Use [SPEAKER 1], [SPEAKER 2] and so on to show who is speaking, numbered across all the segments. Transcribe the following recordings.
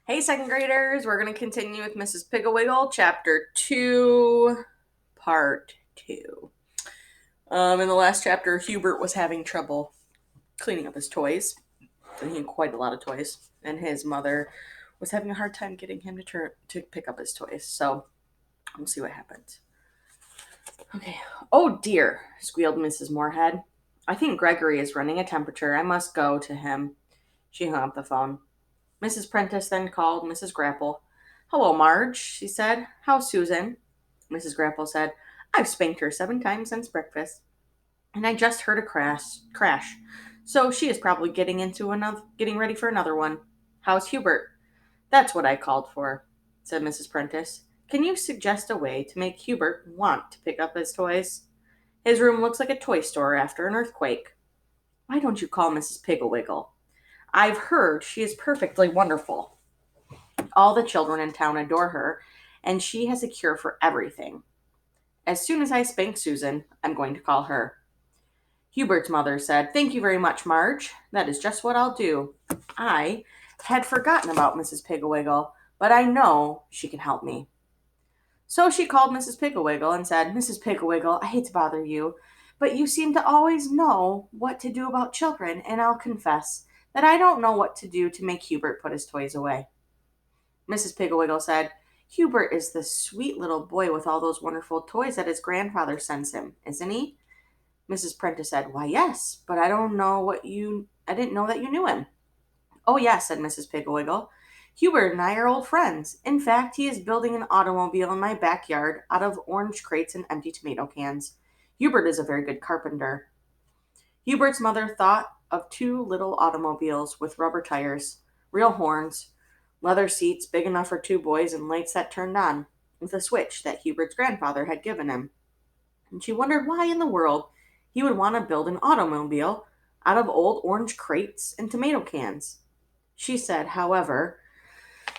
[SPEAKER 1] Hey, second graders, we're going to continue with Mrs. Piggle-Wiggle, Chapter 2, Part 2. In the last chapter, Hubert was having trouble cleaning up his toys. He had quite a lot of toys, and his mother was having a hard time getting him to pick up his toys. So, we'll see what happens. Okay. Oh, dear, squealed Mrs. Moorhead. I think Gregory is running a temperature. I must go to him. She hung up the phone. Mrs. Prentice then called Mrs. Grapple. Hello, Marge, she said. How's Susan? Mrs. Grapple said, I've spanked her 7 times since breakfast, and I just heard a crash. So she is probably getting ready for another one. How's Hubert? That's what I called for, said Mrs. Prentice. Can you suggest a way to make Hubert want to pick up his toys? His room looks like a toy store after an earthquake. Why don't you call Mrs. Piggle-Wiggle? I've heard she is perfectly wonderful. All the children in town adore her, and she has a cure for everything. As soon as I spank Susan, I'm going to call her. Hubert's mother said, Thank you very much, Marge. That is just what I'll do. I had forgotten about Mrs. Piggle-Wiggle, but I know she can help me. So she called Mrs. Piggle-Wiggle and said, Mrs. Piggle-Wiggle, I hate to bother you, but you seem to always know what to do about children, and I'll confess that I don't know what to do to make Hubert put his toys away. Mrs. Piggle-Wiggle said, Hubert is the sweet little boy with all those wonderful toys that his grandfather sends him, isn't he? Mrs. Prentice said, Why, yes, but I didn't know that you knew him. Oh, yes, said Mrs. Piggle-Wiggle. Hubert and I are old friends. In fact, he is building an automobile in my backyard out of orange crates and empty tomato cans. Hubert is a very good carpenter. Hubert's mother thought of 2 little automobiles with rubber tires, real horns, leather seats big enough for 2 boys, and lights that turned on, with a switch that Hubert's grandfather had given him. And she wondered why in the world he would want to build an automobile out of old orange crates and tomato cans. She said, however,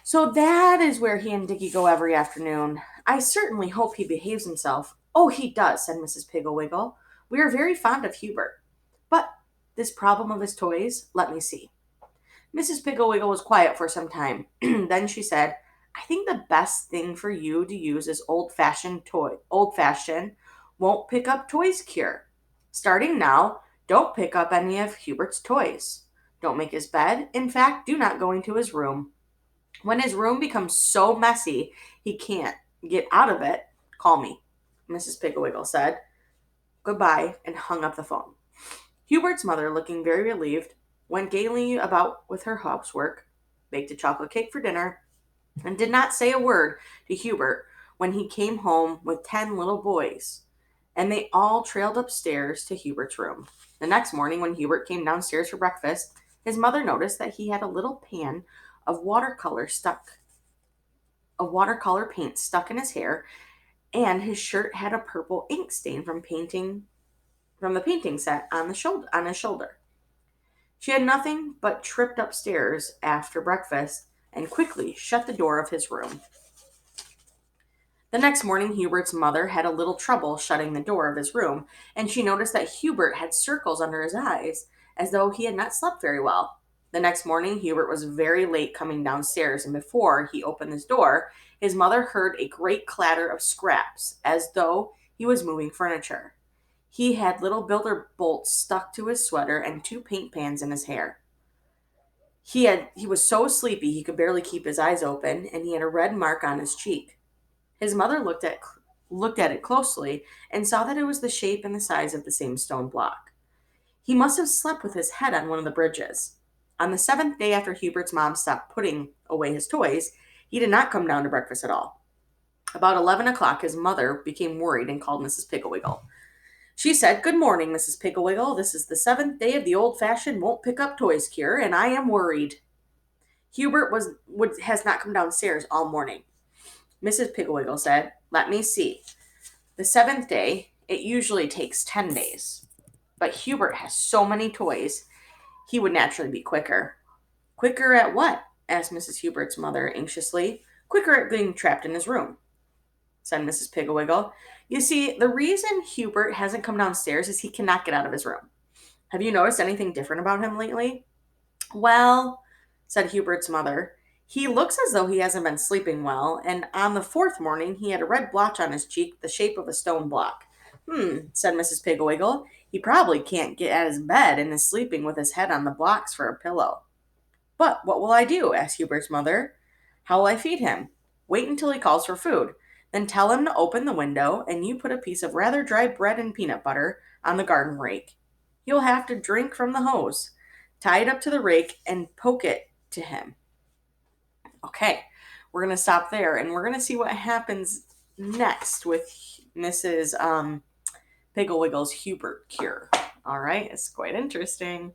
[SPEAKER 1] So that is where he and Dickie go every afternoon. I certainly hope he behaves himself. Oh, he does, said Mrs. Piggle-Wiggle. We are very fond of Hubert. But this problem of his toys, let me see. Mrs. Piggle-Wiggle was quiet for some time. Then she said, I think the best thing for you to use is old-fashioned won't pick up toys cure. Starting now, don't pick up any of Hubert's toys. Don't make his bed. In fact, do not go into his room. When his room becomes so messy he can't get out of it, call me, Mrs. Piggle-Wiggle said. Goodbye, and hung up the phone. Hubert's mother, looking very relieved, went gaily about with her housework, baked a chocolate cake for dinner, and did not say a word to Hubert when he came home with 10 little boys, and they all trailed upstairs to Hubert's room. The next morning, when Hubert came downstairs for breakfast, his mother noticed that he had a little pan of watercolor paint stuck in his hair, and his shirt had a purple ink stain from the painting set on his shoulder. She had nothing but tripped upstairs after breakfast and quickly shut the door of his room. The next morning, Hubert's mother had a little trouble shutting the door of his room, and she noticed that Hubert had circles under his eyes, as though he had not slept very well. The next morning, Hubert was very late coming downstairs, and before he opened his door, his mother heard a great clatter of scraps, as though he was moving furniture. He had little builder bolts stuck to his sweater and 2 paint pans in his hair. He was so sleepy he could barely keep his eyes open, and he had a red mark on his cheek. His mother looked at it closely and saw that it was the shape and the size of the same stone block. He must have slept with his head on one of the bridges. On the 7th day after Hubert's mom stopped putting away his toys, he did not come down to breakfast at all. About 11 o'clock, his mother became worried and called Mrs. Piggle-Wiggle. She said, Good morning, Mrs. Piggle-Wiggle. This is the 7th day of the old-fashioned won't pick up toys cure, and I am worried. Has not come downstairs all morning. Mrs. Piggle-Wiggle said, Let me see. The 7th day, it usually takes 10 days. But Hubert has so many toys, he would naturally be quicker. Quicker at what? Asked Mrs. Hubert's mother anxiously. Quicker at being trapped in his room, said Mrs. Piggle-Wiggle. You see, the reason Hubert hasn't come downstairs is he cannot get out of his room. Have you noticed anything different about him lately? Well, said Hubert's mother, He looks as though he hasn't been sleeping well, and on the fourth morning he had a red blotch on his cheek the shape of a stone block. Said Mrs. Piggle-Wiggle. He probably can't get out of his bed and is sleeping with his head on the blocks for a pillow. But what will I do? Asked Hubert's mother. How will I feed him? Wait until he calls for food. Then tell him to open the window, and you put a piece of rather dry bread and peanut butter on the garden rake. He'll have to drink from the hose. Tie it up to the rake and poke it to him. Okay, we're going to stop there, and we're going to see what happens next with Mrs. Piggle-Wiggle's Hubert cure. All right, it's quite interesting.